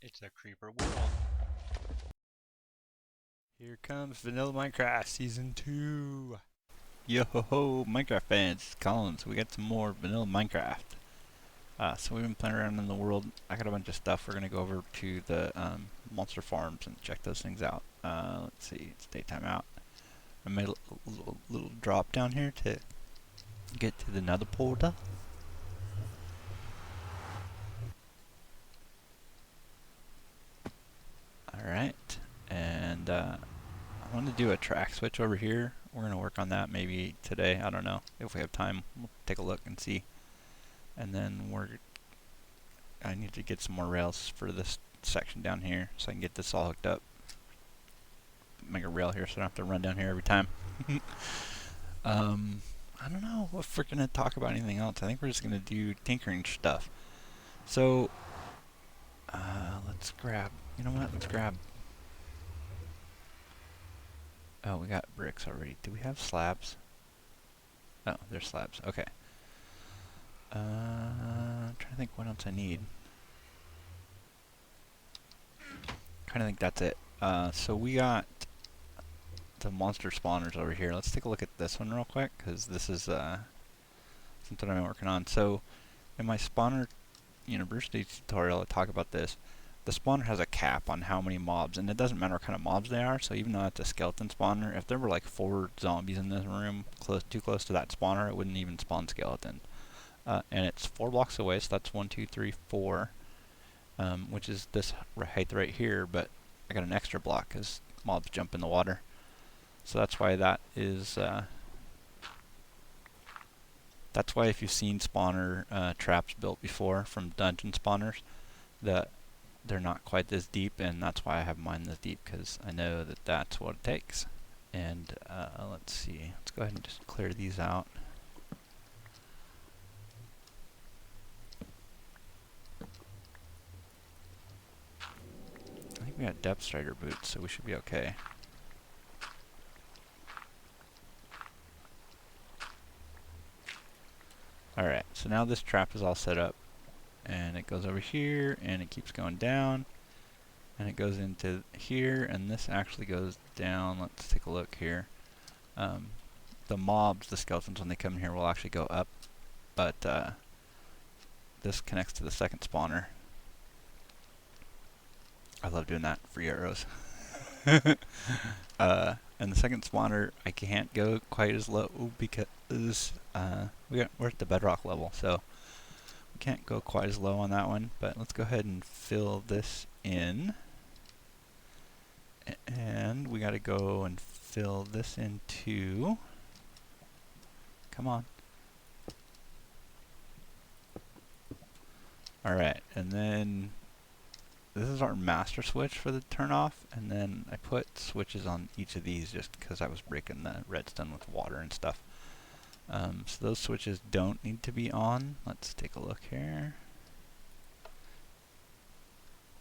It's a creeper world. Here comes Vanilla Minecraft Season 2. Yo ho ho, Minecraft fans, it's Collins. We got some more Vanilla Minecraft. So we've been playing around in the world. I got a bunch of stuff. We're gonna go over to the monster farms and check those things out. Let's see, it's daytime out. I made a little drop down here to get to the nether portal. Alright, and I want to do a track switch over here. We're going to work on that maybe today. I don't know. If we have time, we'll take a look and see. And then I need to get some more rails for this section down here so I can get this all hooked up. Make a rail here so I don't have to run down here every time. I don't know if we're going to talk about anything else. I think we're just going to do tinkering stuff. So, let's grab, you know what, let's grab. Oh, we got bricks already. Do we have slabs? Oh, there's slabs. Okay. I'm trying to think what else I need. Kind of think that's it. So we got the monster spawners over here. Let's take a look at this one real quick, because this is something I've been working on. So in my spawner university tutorial, I talk about this. The spawner has a cap on how many mobs, and it doesn't matter what kind of mobs they are. So even though it's a skeleton spawner, if there were like 4 zombies in this room, too close to that spawner, it wouldn't even spawn skeleton. And it's 4 blocks away, so that's 1, 2, 3, 4, which is this height right here, but I got an extra block because mobs jump in the water. So that's why that is, that's why if you've seen spawner traps built before from dungeon spawners, that they're not quite this deep, and that's why I have mine this deep, because I know that that's what it takes. And let's see, let's go ahead and just clear these out. I think we got depth strider boots, so we should be okay. Alright, so now this trap is all set up, and it goes over here, and it keeps going down, and it goes into here, and this actually goes down. Let's take a look here. The mobs, the skeletons, when they come in here will actually go up, but this connects to the second spawner. I love doing that. Free arrows. And the second spawner, I can't go quite as low because we're at the bedrock level, so we can't go quite as low on that one. But let's go ahead and fill this in, and we got to go and fill this in too. Come on. All right, and then this is our master switch for the turn off, and then I put switches on each of these just because I was breaking the redstone with water and stuff. So those switches don't need to be on. Let's take a look here.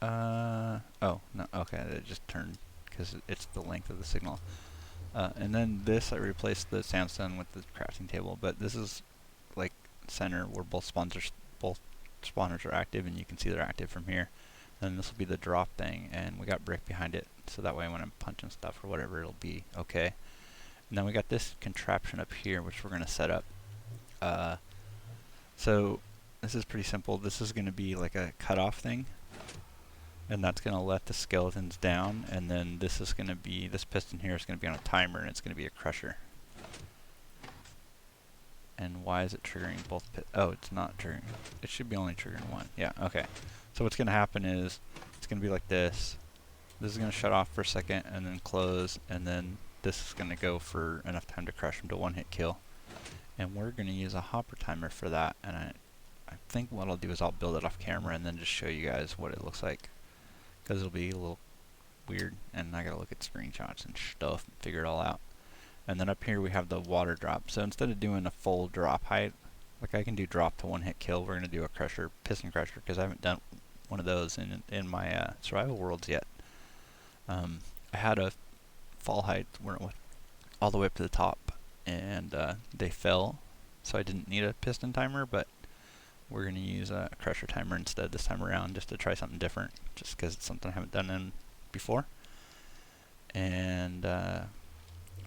Oh, no, okay, it just turned because it's the length of the signal. And then this, I replaced the sandstone with the crafting table, but this is like center where both spawners are active, and you can see they're active from here. And this will be the drop thing, and we got brick behind it, so that way when I'm punching stuff or whatever, it'll be okay. And then we got this contraption up here, which we're going to set up. So this is pretty simple. This is going to be like a cutoff thing, and that's going to let the skeletons down, and then this is going to be, this piston here is going to be on a timer, and it's going to be a crusher. And why is it triggering both oh, it's not triggering. It should be only triggering one. Yeah, okay. So what's going to happen is, it's going to be like this. This is going to shut off for a second, and then close, and then this is going to go for enough time to crush them to one-hit kill. And we're going to use a hopper timer for that, and I think what I'll do is I'll build it off camera and then just show you guys what it looks like, because it'll be a little weird, and I got to look at screenshots and stuff and figure it all out. And then up here we have the water drop. So instead of doing a full drop height, like I can do drop to one-hit kill, we're going to do a crusher, piston crusher, because I haven't done one of those in my survival worlds yet. I had a fall height where it went all the way up to the top, and they fell, so I didn't need a piston timer, but we're going to use a crusher timer instead this time around, just to try something different, just because it's something I haven't done in before. And I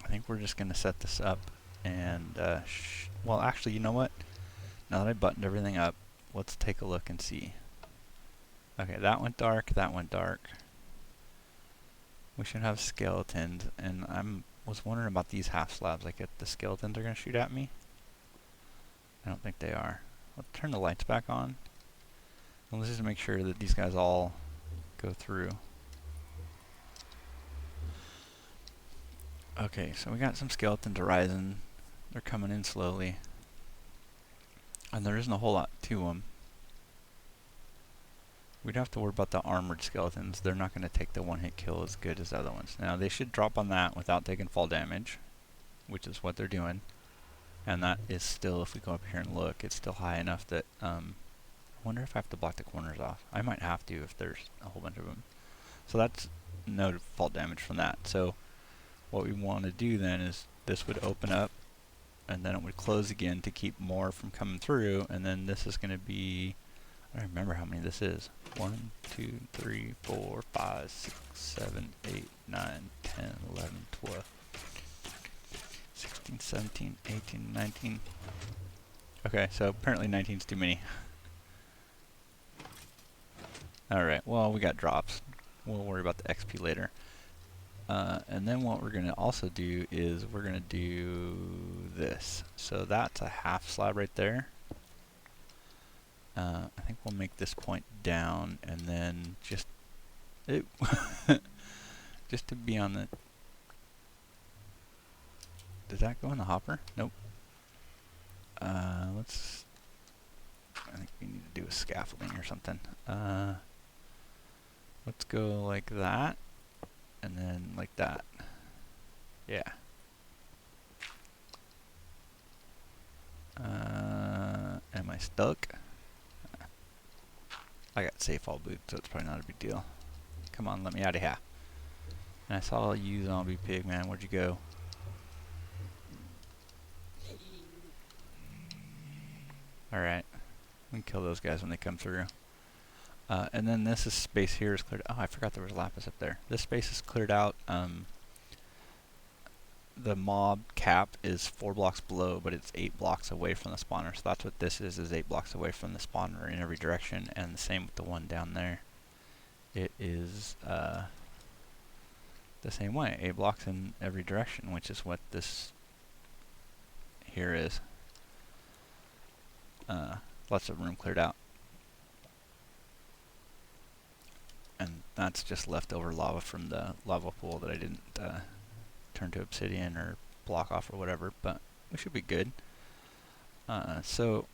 think we're just going to set this up and well, actually, you know what? Now that I buttoned everything up, let's take a look and see. Okay, that went dark, that went dark. We should have skeletons, and was wondering about these half slabs, like if the skeletons are going to shoot at me. I don't think they are. Let's turn the lights back on. And let's just make sure that these guys all go through. Okay, so we got some skeletons arising. They're coming in slowly. And there isn't a whole lot to them. We'd have to worry about the armored skeletons. They're not going to take the one-hit kill as good as the other ones. Now, they should drop on that without taking fall damage, which is what they're doing. And that is still, if we go up here and look, it's still high enough that, I wonder if I have to block the corners off. I might have to if there's a whole bunch of them. So that's no fall damage from that. So what we want to do then is this would open up, and then it would close again to keep more from coming through, and then this is going to be, I don't remember how many this is. 1, 2, 3, 4, 5, 6, 7, 8, 9, 10, 11, 12, 16, 17, 18, 19. Okay, so apparently 19 is too many. Alright, well, we got drops. We'll worry about the XP later. And then what we're going to also do is we're going to do this. So that's a half slab right there. I think we'll make this point down, and then just just to be on the. Does that go in the hopper? Nope. Let's. I think we need to do a scaffolding or something. Let's go like that, and then like that. Yeah. Am I stuck? I got safe all boots, so it's probably not a big deal. Come on, let me out of here. And I saw you, zombie pig, man. Where'd you go? Alright. We can kill those guys when they come through. And then this space here is cleared. Oh, I forgot there was lapis up there. This space is cleared out. The mob cap is 4 blocks below, but it's 8 blocks away from the spawner. So that's what this is 8 blocks away from the spawner in every direction. And the same with the one down there. It is the same way, 8 blocks in every direction, which is what this here is. Lots of room cleared out. And that's just leftover lava from the lava pool that I didn't turn to obsidian or block off or whatever, but we should be good. So,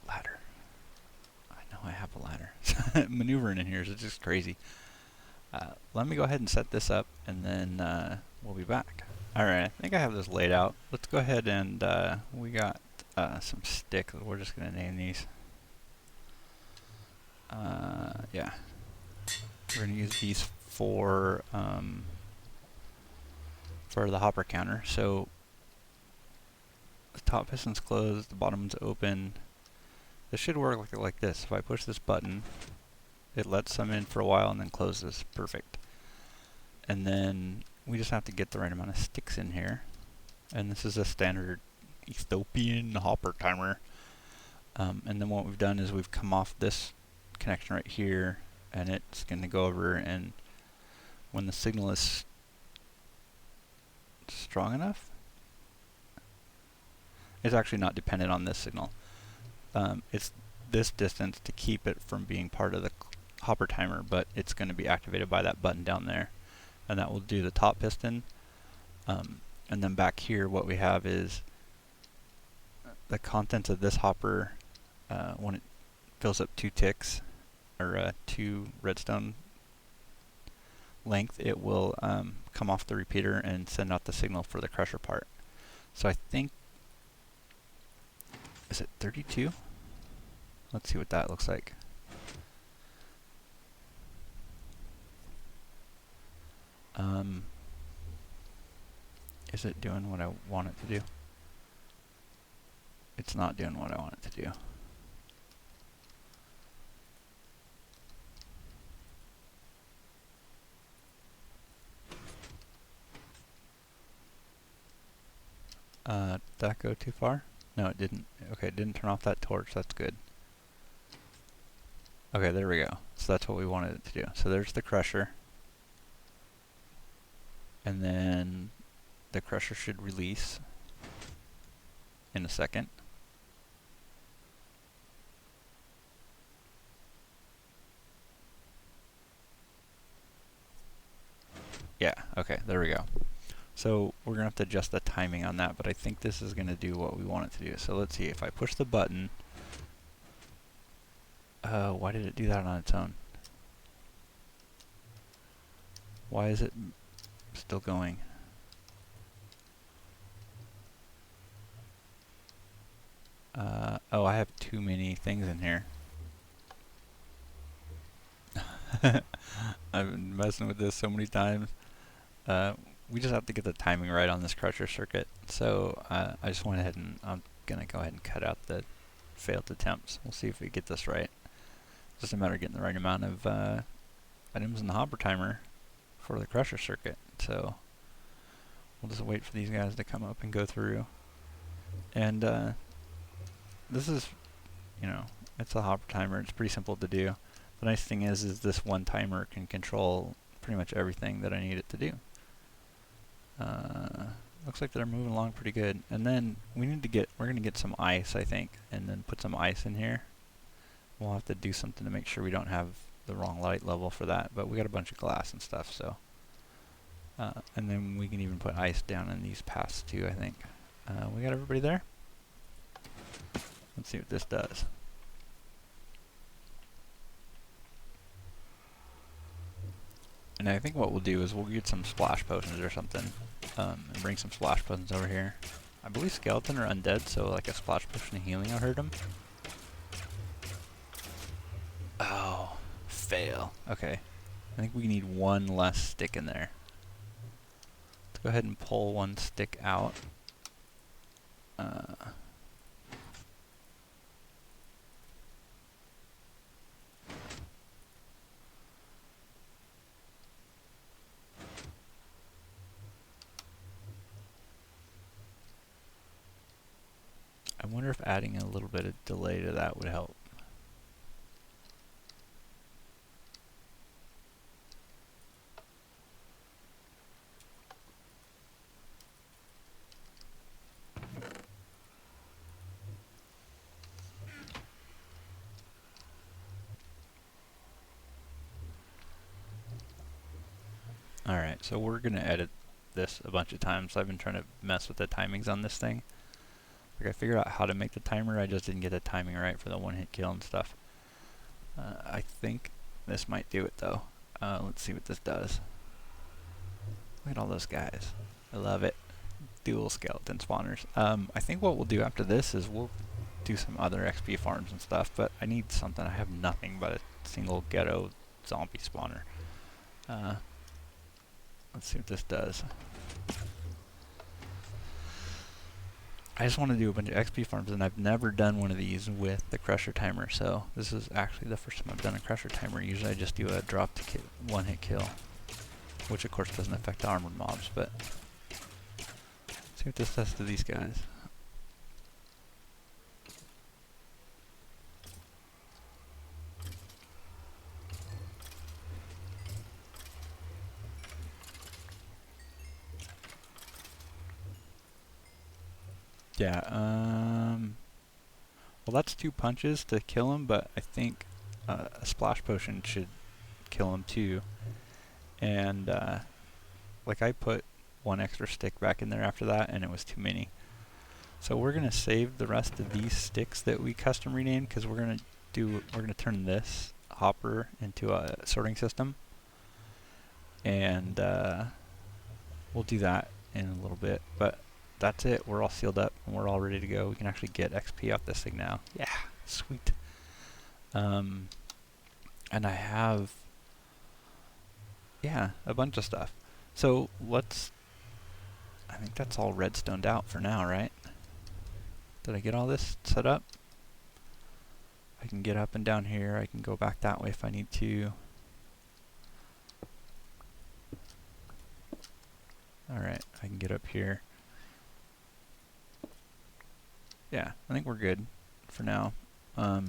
ladder. I know I have a ladder. Maneuvering in here is just crazy. Let me go ahead and set this up, and then we'll be back. Alright, I think I have this laid out. Let's go ahead and we got some sticks. We're just going to name these. Yeah. We're going to use these for the hopper counter. So the top piston's closed, the bottom's open. This should work like this. If I push this button, it lets some in for a while and then closes. Perfect. And then we just have to get the right amount of sticks in here. And this is a standard Ethiopian hopper timer. And then what we've done is we've come off this connection right here, and it's going to go over, and when the signal is strong enough, it's actually not dependent on this signal. It's this distance to keep it from being part of the hopper timer, but it's going to be activated by that button down there, and that will do the top piston. And then back here what we have is the contents of this hopper. When it fills up 2 ticks, or 2 redstone length, it will come off the repeater and send out the signal for the crusher part. So I think, is it 32? Let's see what that looks like. Is it doing what I want it to do? It's not doing what I want it to do. Did that go too far? No, it didn't. Okay, it didn't turn off that torch. That's good. Okay, there we go. So that's what we wanted it to do. So there's the crusher. And then the crusher should release in a second. Yeah, okay, there we go. So we're gonna have to adjust the timing on that, but I think this is gonna do what we want it to do. So let's see, if I push the button, why did it do that on its own? Why is it still going? Oh, I have too many things in here. I've been messing with this so many times. We just have to get the timing right on this crusher circuit. So I just went ahead and I'm gonna go ahead and cut out the failed attempts. We'll see if we get this right. It's just a matter of getting the right amount of items in the hopper timer for the crusher circuit. So we'll just wait for these guys to come up and go through. And this is, you know, it's a hopper timer. It's pretty simple to do. The nice thing is this one timer can control pretty much everything that I need it to do. Looks like they're moving along pretty good. And then we're gonna get some ice, I think, and then put some ice in here. We'll have to do something to make sure we don't have the wrong light level for that, but we got a bunch of glass and stuff, so. And then we can even put ice down in these paths too, I think. We got everybody there? Let's see what this does. And I think what we'll do is we'll get some splash potions or something, and bring some splash potions over here. I believe skeleton are undead, so like a splash potion of healing will hurt them. Oh, fail. Okay. I think we need one less stick in there. Let's go ahead and pull one stick out. I wonder if adding a little bit of delay to that would help. Alright, so we're going to edit this a bunch of times. I've been trying to mess with the timings on this thing. Like, I figured out how to make the timer, I just didn't get the timing right for the one-hit kill and stuff. I think this might do it though. Let's see what this does. Look at all those guys. I love it. Dual skeleton spawners. I think what we'll do after this is we'll do some other XP farms and stuff, but I need something. I have nothing but a single ghetto zombie spawner. Let's see what this does. I just want to do a bunch of XP farms, and I've never done one of these with the crusher timer, so this is actually the first time I've done a crusher timer. Usually I just do a drop to one-hit kill, which of course doesn't affect armored mobs, but let's see what this does to these guys. Yeah, well, that's 2 punches to kill him, but I think a splash potion should kill him too. And like, I put 1 extra stick back in there after that, and it was too many. So we're gonna save the rest of these sticks that we custom renamed, because we're gonna turn this hopper into a sorting system, and we'll do that in a little bit. But that's it. We're all sealed up and we're all ready to go. We can actually get XP off this thing now. Yeah, sweet. And I have, yeah, a bunch of stuff. So I think that's all redstoned out for now, right? Did I get all this set up? I can get up and down here. I can go back that way if I need to. Alright, I can get up here. yeah, I think we're good for now. Might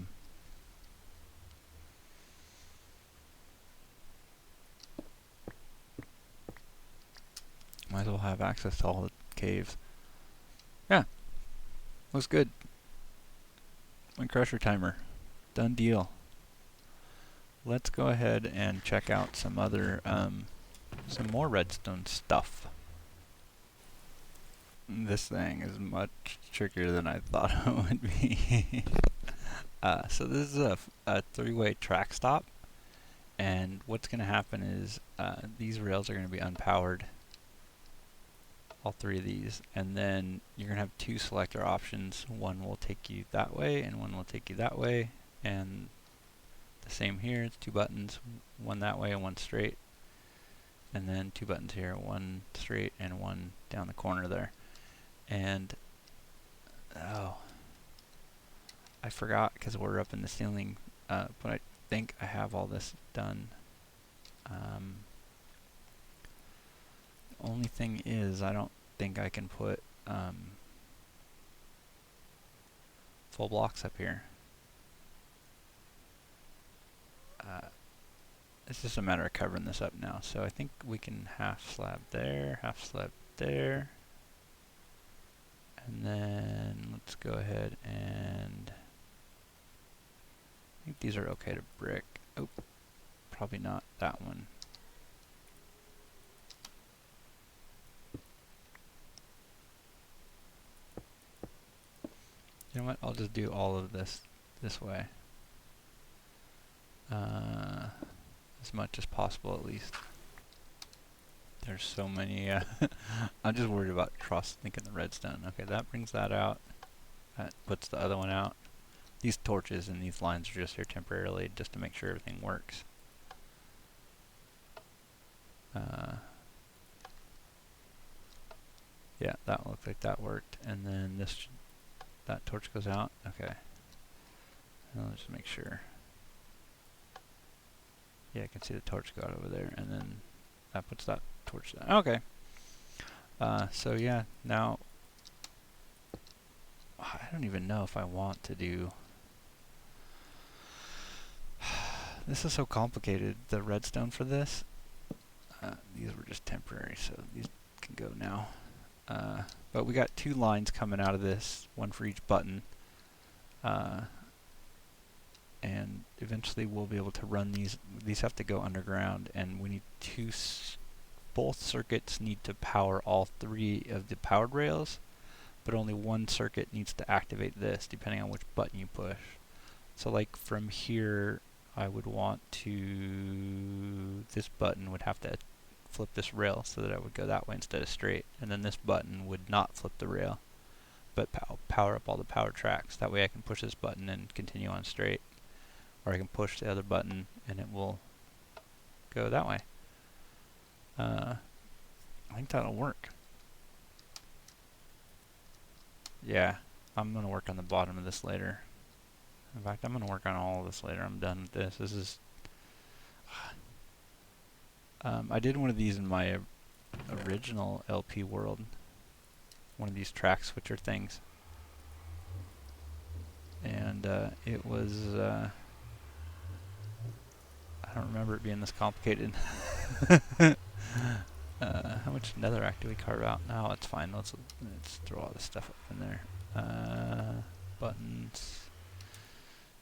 as well have access to all the caves. Yeah, looks good. My crusher timer. Done deal. Let's go ahead and check out some other, some more redstone stuff. This thing is much trickier than I thought it would be. So this is a three-way track stop, and what's going to happen is these rails are going to be unpowered, all three of these, and then you're going to have two selector options. One will take you that way, and one will take you that way, and the same here. It's two buttons, one that way and one straight, and then two buttons here, one straight and one down the corner there. And oh, I forgot because we're up in the ceiling, but I think I have all this done. Only thing is, I don't think I can put full blocks up here. It's just a matter of covering this up now. So I think we can half slab there, and then let's go ahead and I think these are okay to brick. Oh, probably not that one. You know what? I'll just do all of this way. As much as possible, at least. There's so many. I'm just worried about cross-linking the redstone. Okay, that brings that out. That puts the other one out. These torches and these lines are just here temporarily, just to make sure everything works. Yeah, that looked like that worked. And then this, that torch goes out. Okay. Now let's just make sure. Yeah, I can see the torch go out over there, and then that puts that torch down. Okay. So yeah, now I don't even know if I want to do. This is so complicated. The redstone for this. These were just temporary, so these can go now. But we got two lines coming out of this, one for each button. And eventually we'll be able to run these. These have to go underground, and we need both circuits need to power all three of the powered rails, but only one circuit needs to activate this, depending on which button you push. So like from here, I would want to, this button would have to flip this rail so that I would go that way instead of straight, and then this button would not flip the rail, but power up all the power tracks. That way I can push this button and continue on straight. Or I can push the other button and it will go that way. I think that'll work. Yeah, I'm going to work on the bottom of this later. In fact, I'm going to work on all of this later. I'm done with this. This is... I did one of these in my original LP world. One of these track switcher things. And it was... I don't remember it being this complicated. How much netherrack do we carve out? No, it's fine. Let's throw all this stuff up in there. Buttons,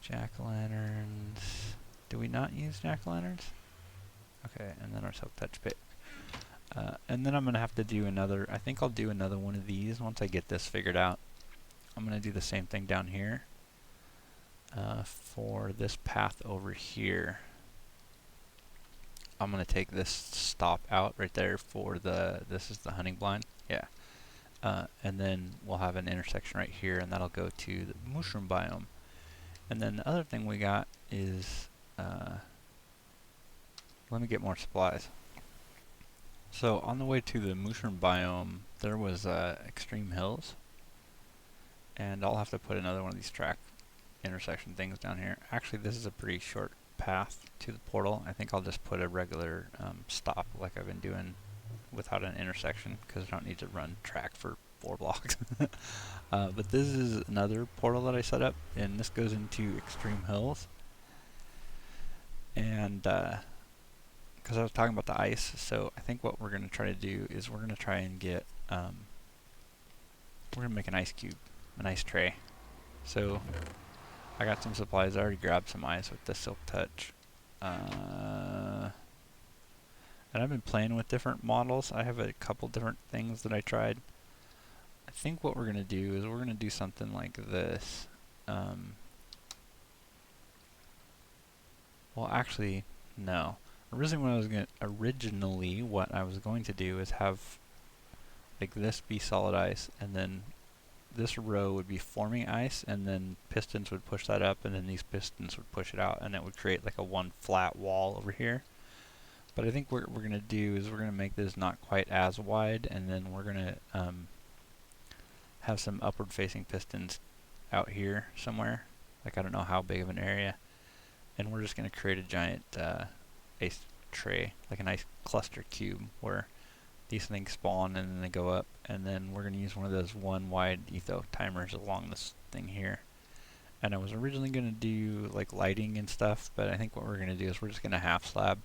jack-o'-lanterns. Do we not use jack-o'-lanterns? Okay, and then our silk touch pick. And then I'm gonna have to do another. I think I'll do another one of these once I get this figured out. I'm gonna do the same thing down here for this path over here. I'm going to take this stop out right there for the, this is the hunting blind, yeah. And then we'll have an intersection right here, and that'll go to the mushroom biome. And then the other thing we got is, let me get more supplies. So on the way to the mushroom biome, there was extreme hills. And I'll have to put another one of these track intersection things down here. Actually, this is a pretty short path to the portal. I think I'll just put a regular stop like I've been doing without an intersection, because I don't need to run track for 4 blocks. But this is another portal that I set up, and this goes into Extreme Hills. And because I was talking about the ice, so I think what we're going to try to do is we're going to try and get, we're going to make an ice cube, an ice tray. So I got some supplies. I already grabbed some ice with the Silk Touch. And I've been playing with different models. I have a couple different things that I tried. I think what we're going to do is we're going to do something like this. Well, actually, no. Originally, what I was going to do is have like this be solid ice, and then this row would be forming ice, and then pistons would push that up, and then these pistons would push it out, and it would create like a one flat wall over here. But I think what we're going to do is we're going to make this not quite as wide, and then we're going to have some upward facing pistons out here somewhere. Like, I don't know how big of an area. And we're just going to create a giant ice tray, like a nice cluster cube where these things spawn and then they go up. And then we're going to use one of those one wide etho timers along this thing here. And I was originally going to do like lighting and stuff, but I think what we're going to do is we're just going to half slab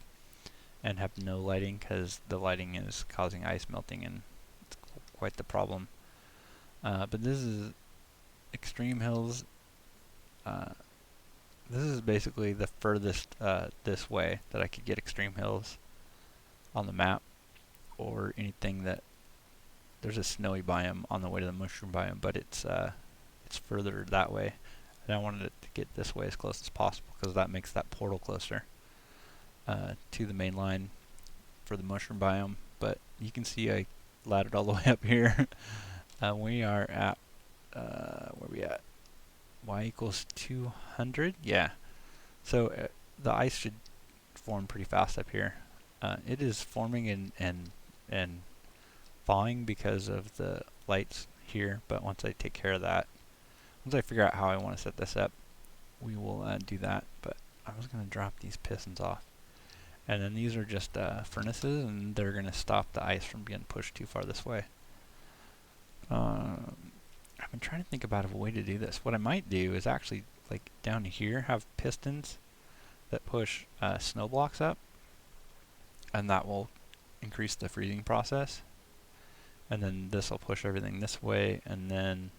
and have no lighting, because the lighting is causing ice melting and it's quite the problem. But this is Extreme Hills. This is basically the furthest this way that I could get Extreme Hills on the map, or anything that there's a snowy biome on the way to the mushroom biome, but it's further that way, and I wanted it to get this way as close as possible because that makes that portal closer to the main line for the mushroom biome. But you can see I laddered all the way up here. We are at where we at? Y equals 200? Yeah. So the ice should form pretty fast up here. It is forming and thawing because of the lights here, but once I take care of that, once I figure out how I want to set this up, we will do that. But I was going to drop these pistons off. And then these are just furnaces, and they're going to stop the ice from being pushed too far this way. I've been trying to think about a way to do this. What I might do is actually, like down here, have pistons that push snow blocks up, and that will increase the freezing process. And then this will push everything this way, and then,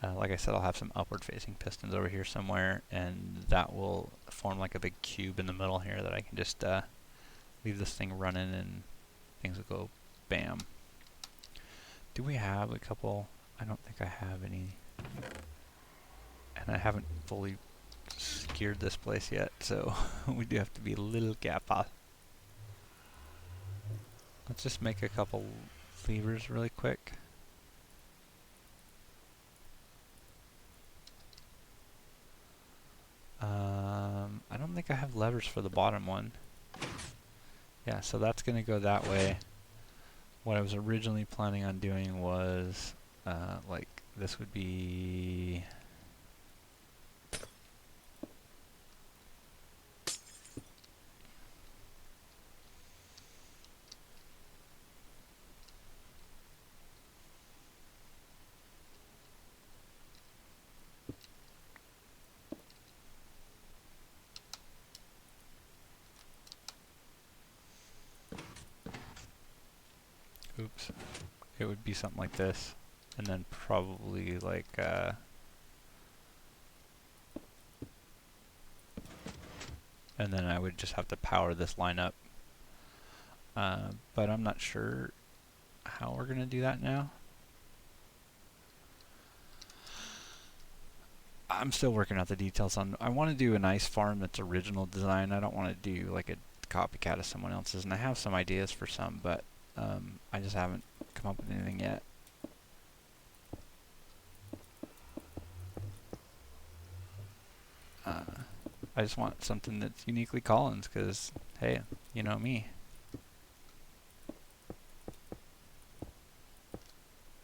like I said, I'll have some upward facing pistons over here somewhere, and that will form like a big cube in the middle here that I can just leave this thing running and things will go bam. Do we have a couple? I don't think I have any, and I haven't fully secured this place yet, so we do have to be a little careful. Let's just make a couple levers really quick. I don't think I have levers for the bottom one. Yeah, so that's going to go that way. What I was originally planning on doing was like this would be oops, it would be something like this, and then probably like and then I would just have to power this line up, but I'm not sure how we're gonna do that now. I'm still working out the details on. I want to do a nice farm that's original design. I don't want to do like a copycat of someone else's, and I have some ideas for some, but I just haven't come up with anything yet. I just want something that's uniquely Collins, because, hey, you know me.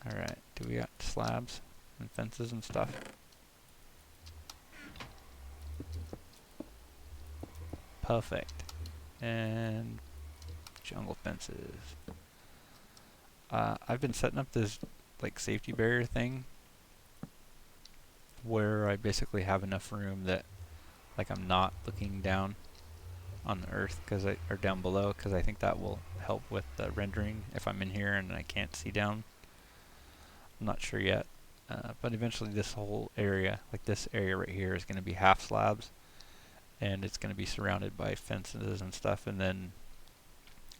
Alright, do we got slabs and fences and stuff? Perfect. And jungle fences. I've been setting up this like safety barrier thing where I basically have enough room that like I'm not looking down on the earth or down below, because I think that will help with the rendering if I'm in here and I can't see down. I'm not sure yet, but eventually this whole area, like this area right here, is going to be half slabs, and it's going to be surrounded by fences and stuff, and then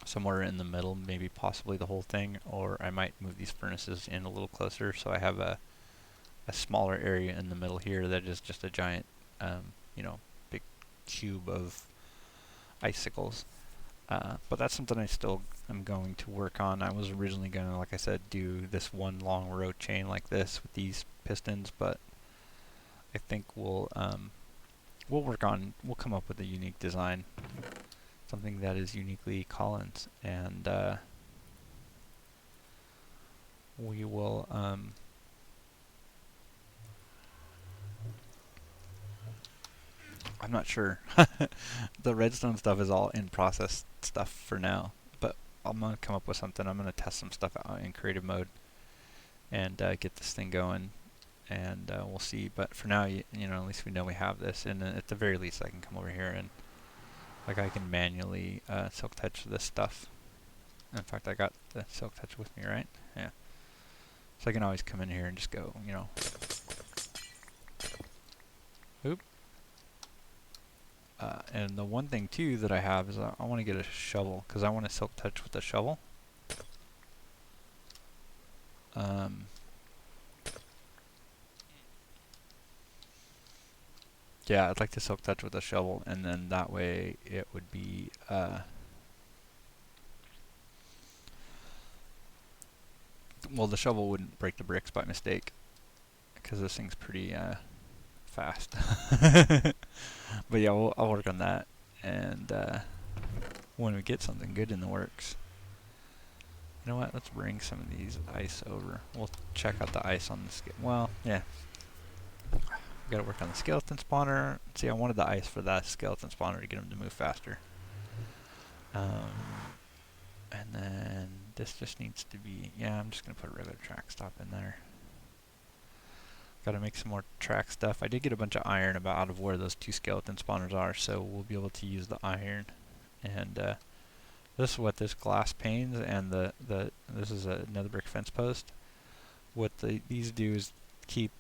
somewhere in the middle, maybe possibly the whole thing, or I might move these furnaces in a little closer so I have a smaller area in the middle here that is just a giant, you know, big cube of icicles. But that's something I still am going to work on. I was originally going to, like I said, do this one long row chain like this with these pistons, but I think we'll come up with a unique design, something that is uniquely Kollins, and we will I'm not sure. The redstone stuff is all in process stuff for now, but I'm going to come up with something. I'm going to test some stuff out in creative mode and get this thing going, and we'll see. But for now, you know, at least we know we have this, and at the very least I can come over here and like I can manually silk touch this stuff. In fact, I got the silk touch with me, right? Yeah. So I can always come in here and just go, you know. Oop. And the one thing too that I have is I want to get a shovel, because I want to silk touch with the shovel. Yeah, I'd like to silk touch with a shovel, and then that way it would be well, the shovel wouldn't break the bricks by mistake, because this thing's pretty fast. But yeah, I'll work on that, and when we get something good in the works, you know what? Let's bring some of these ice over. We'll check out the ice on the well, yeah. Got to work on the skeleton spawner. See, I wanted the ice for that skeleton spawner to get him to move faster. And then this just needs to be, yeah, I'm just going to put a regular track stop in there. Got to make some more track stuff. I did get a bunch of iron about out of where those two skeleton spawners are, so we'll be able to use the iron. And this is what this glass panes and this is another brick fence post. What these do is keep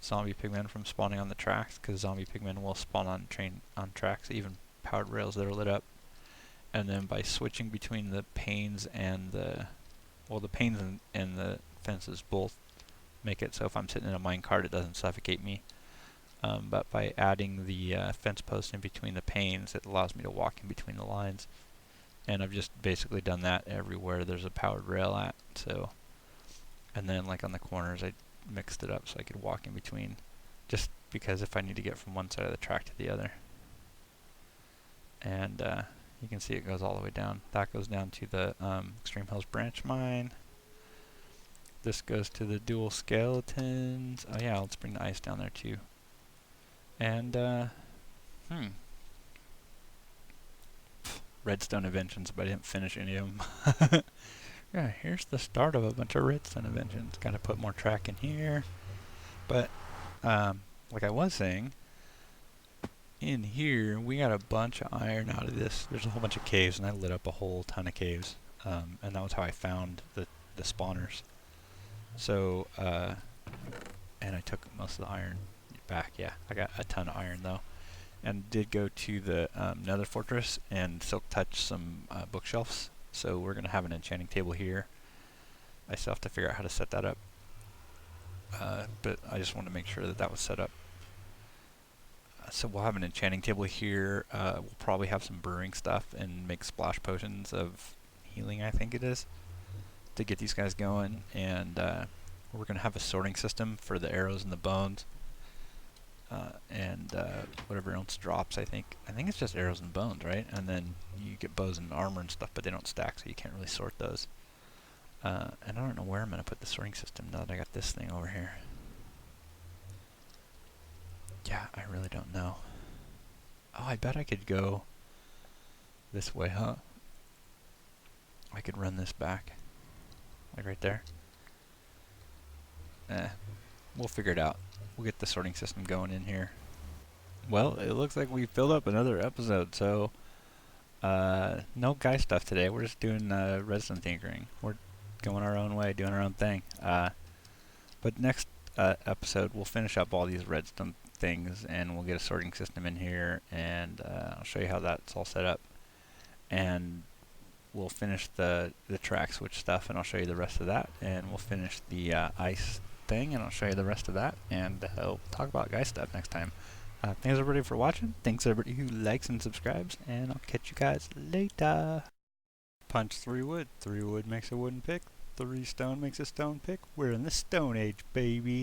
zombie pigmen from spawning on the tracks, because zombie pigmen will spawn on tracks, even powered rails that are lit up. And then by switching between the panes and the panes and the fences both make it so if I'm sitting in a minecart it doesn't suffocate me. But by adding the fence post in between the panes, it allows me to walk in between the lines. And I've just basically done that everywhere there's a powered rail at. So, and then like on the corners I mixed it up so I could walk in between, just because if I need to get from one side of the track to the other. And you can see it goes all the way down. That goes down to the Extreme Hills branch mine. This goes to the dual skeletons. Oh yeah, let's bring the ice down there too. And redstone inventions, but I didn't finish any of them. Yeah, here's the start of a bunch of redstone inventions. Got to put more track in here. But like I was saying, in here we got a bunch of iron out of this. There's a whole bunch of caves, and I lit up a whole ton of caves, and that was how I found the spawners. So and I took most of the iron back. Yeah, I got a ton of iron though, and did go to the Nether Fortress and silk touch some bookshelves. So we're gonna have an enchanting table here. I still have to figure out how to set that up, but I just wanted to make sure that that was set up. So we'll have an enchanting table here. We'll probably have some brewing stuff and make splash potions of healing, I think it is, to get these guys going. And we're going to have a sorting system for the arrows and the bones, and whatever else drops. I think it's just arrows and bones, right? And then you get bows and armor and stuff, but they don't stack, so you can't really sort those. And I don't know where I'm going to put the sorting system now that I got this thing over here. Yeah, I really don't know. Oh, I bet I could go this way, huh? I could run this back, like right there. we'll figure it out. We'll get the sorting system going in here. Well, it looks like we filled up another episode, so no guy stuff today. We're just doing redstone tinkering. We're going our own way, doing our own thing. But next episode, we'll finish up all these redstone things, and we'll get a sorting system in here, and I'll show you how that's all set up. And we'll finish the track switch stuff, and I'll show you the rest of that. And we'll finish the ice thing, and I'll show you the rest of that. And we'll talk about guy stuff next time. Thanks everybody for watching. Thanks everybody who likes and subscribes, and I'll catch you guys later. Punch 3 wood. 3 wood makes a wooden pick. 3 stone makes a stone pick. We're in the Stone Age, baby.